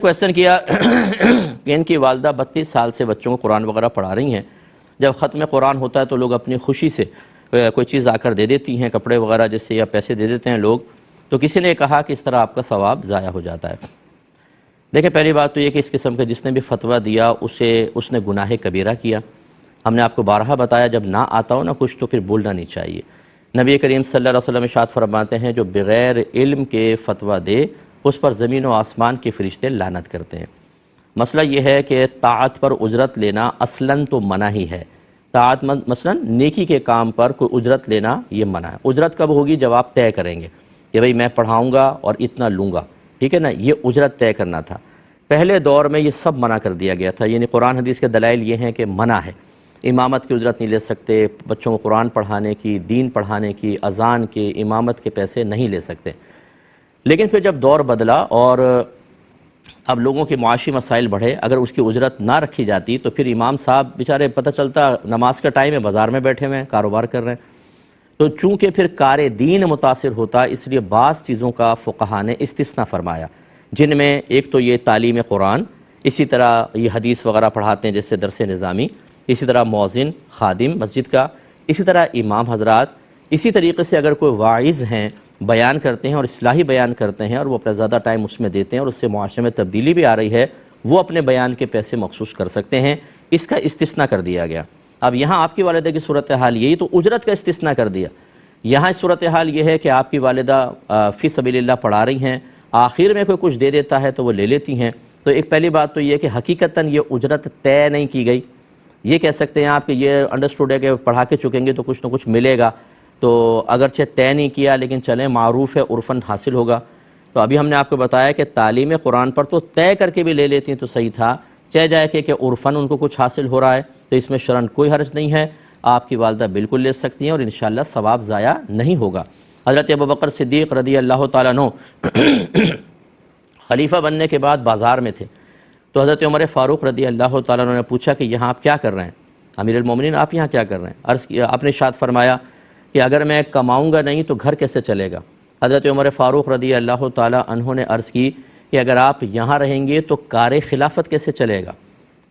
Question کیا کہ ان کی والدہ 32 سال سے بچوں کو قرآن وغیرہ پڑھا رہی ہیں. جب ختم قرآن ہوتا ہے تو لوگ اپنی خوشی سے کوئی چیز آ کر دے دیتی ہیں، کپڑے وغیرہ جیسے یا پیسے دے دیتے ہیں لوگ. تو کسی نے کہا کہ اس طرح آپ کا ثواب ضائع ہو جاتا ہے. دیکھیں، پہلی بات تو یہ کہ اس قسم کا جس نے بھی فتویٰ دیا اس نے گناہ کبیرہ کیا. ہم نے آپ کو بارہا بتایا، جب نہ آتا ہو نا کچھ تو پھر بولنا نہیں چاہیے. نبی کریم صلی اللہ علیہ وسلم ارشاد فرماتے ہیں، جو بغیر علم کے فتویٰ دے اس پر زمین و آسمان کے فرشتے لعنت کرتے ہیں. مسئلہ یہ ہے کہ طاعت پر اجرت لینا اصلاً تو منع ہی ہے. طاعت مثلاً نیکی کے کام پر کوئی اجرت لینا یہ منع ہے. اجرت کب ہوگی؟ جب آپ طے کریں گے کہ بھئی میں پڑھاؤں گا اور اتنا لوں گا، ٹھیک ہے نا. یہ اجرت طے کرنا تھا. پہلے دور میں یہ سب منع کر دیا گیا تھا. یعنی قرآن حدیث کے دلائل یہ ہیں کہ منع ہے. امامت کی اجرت نہیں لے سکتے، بچوں کو قرآن پڑھانے کی، دین پڑھانے کی، اذان کے، امامت کے پیسے نہیں لے سکتے. لیکن پھر جب دور بدلا اور اب لوگوں کے معاشی مسائل بڑھے، اگر اس کی اجرت نہ رکھی جاتی تو پھر امام صاحب بیچارے پتہ چلتا نماز کا ٹائم ہے، بازار میں بیٹھے ہوئے ہیں، کاروبار کر رہے ہیں. تو چونکہ پھر کار دین متاثر ہوتا، اس لیے بعض چیزوں کا فقہا نے استثناء فرمایا، جن میں ایک تو یہ تعلیم قرآن، اسی طرح یہ حدیث وغیرہ پڑھاتے ہیں جیسے درس نظامی، اسی طرح مؤذن خادم مسجد کا، اسی طرح امام حضرات. اسی طریقے سے اگر کوئی واعظ ہیں، بیان کرتے ہیں اور اصلاحی بیان کرتے ہیں اور وہ اپنا زیادہ ٹائم اس میں دیتے ہیں اور اس سے معاشرے میں تبدیلی بھی آ رہی ہے، وہ اپنے بیان کے پیسے مخصوص کر سکتے ہیں. اس کا استثناء کر دیا گیا. اب یہاں آپ کی والدہ کی صورتحال یہی تو اجرت کا استثناء کر دیا. یہاں صورتحال یہ ہے کہ آپ کی والدہ فی سبیل اللہ پڑھا رہی ہیں، آخر میں کوئی کچھ دے دیتا ہے تو وہ لے لیتی ہیں. تو ایک پہلی بات تو یہ کہ حقیقتاً یہ اجرت طے نہیں کی گئی. یہ کہہ سکتے ہیں آپ کہ یہ انڈرسٹوڈ ہے کہ پڑھا کے چکیں گے تو کچھ نہ کچھ ملے گا، تو اگرچہ طے نہیں کیا لیکن چلیں معروف ہے، عرفاً حاصل ہوگا. تو ابھی ہم نے آپ کو بتایا کہ تعلیم قرآن پر تو طے کر کے بھی لے لیتی ہیں تو صحیح تھا. چہ جائے کہ عرفاً ان کو کچھ حاصل ہو رہا ہے تو اس میں شرعاً کوئی حرج نہیں ہے. آپ کی والدہ بالکل لے سکتی ہیں اور انشاءاللہ ثواب ضائع نہیں ہوگا. حضرت ابوبکر صدیق رضی اللہ تعالیٰ عنہ خلیفہ بننے کے بعد بازار میں تھے. تو حضرت عمر فاروق رضی اللہ تعالیٰ عنہ نے پوچھا کہ یہاں آپ کیا کر رہے ہیں؟ امیر المومنین آپ یہاں کیا کر رہے ہیں؟ عرض کیا، آپ نے ارشاد فرمایا کہ اگر میں کماؤں گا نہیں تو گھر کیسے چلے گا؟ حضرت عمر فاروق رضی اللہ تعالیٰ عنہ نے عرض کی کہ اگر آپ یہاں رہیں گے تو کار خلافت کیسے چلے گا؟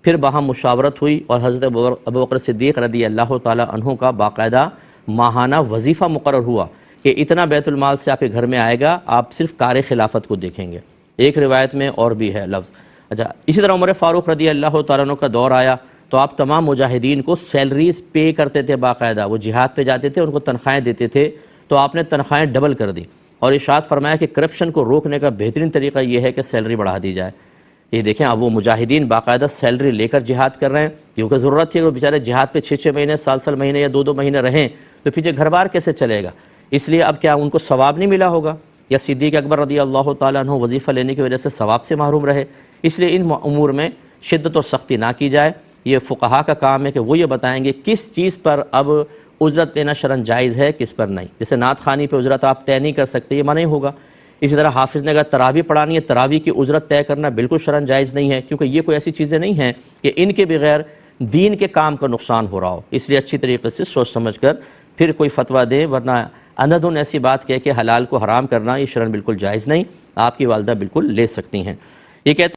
پھر باہم مشاورت ہوئی اور حضرت ابوبکر صدیق رضی اللہ تعالیٰ عنہ کا باقاعدہ ماہانہ وظیفہ مقرر ہوا کہ اتنا بیت المال سے آپ کے گھر میں آئے گا، آپ صرف کار خلافت کو دیکھیں گے. ایک روایت میں اور بھی ہے لفظ. اچھا، اسی طرح عمر فاروق رضی اللہ تعالیٰ عنہ کا دور آیا تو آپ تمام مجاہدین کو سیلریز پے کرتے تھے باقاعدہ. وہ جہاد پہ جاتے تھے، ان کو تنخواہیں دیتے تھے، تو آپ نے تنخواہیں ڈبل کر دی اور ارشاد فرمایا کہ کرپشن کو روکنے کا بہترین طریقہ یہ ہے کہ سیلری بڑھا دی جائے. یہ دیکھیں، اب وہ مجاہدین باقاعدہ سیلری لے کر جہاد کر رہے ہیں کیونکہ ضرورت تھی کہ وہ بیچارے جہاد پہ 6 مہینے، سال مہینے یا 2 مہینے رہیں تو پیچھے گھر بار کیسے چلے گا؟ اس لیے اب کیا ان کو ثواب نہیں ملا ہوگا؟ یا صدیق اکبر رضی اللہ تعالیٰ عنہ وظیفہ لینے کی وجہ سے ثواب سے محروم رہے؟ اس لیے ان امور میں شدت اور سختی نہ کی جائے. یہ فقہا کا کام ہے کہ وہ یہ بتائیں گے کس چیز پر اب اجرت دینا شرعاً جائز ہے، کس پر نہیں. جیسے نعت خوانی پہ اجرت آپ طے نہیں کر سکتے، یہ منع ہوگا. اسی طرح حافظ نے اگر تراویح پڑھانی ہے، تراویح کی اجرت طے کرنا بالکل شرعاً جائز نہیں ہے، کیونکہ یہ کوئی ایسی چیزیں نہیں ہیں کہ ان کے بغیر دین کے کام کا نقصان ہو رہا ہو. اس لیے اچھی طریقے سے سوچ سمجھ کر پھر کوئی فتویٰ دیں، ورنہ اندھدھن ایسی بات کہہ کہ حلال کو حرام کرنا یہ شرعاً بالکل جائز نہیں. آپ کی والدہ بالکل لے سکتی ہیں. یہ کہتے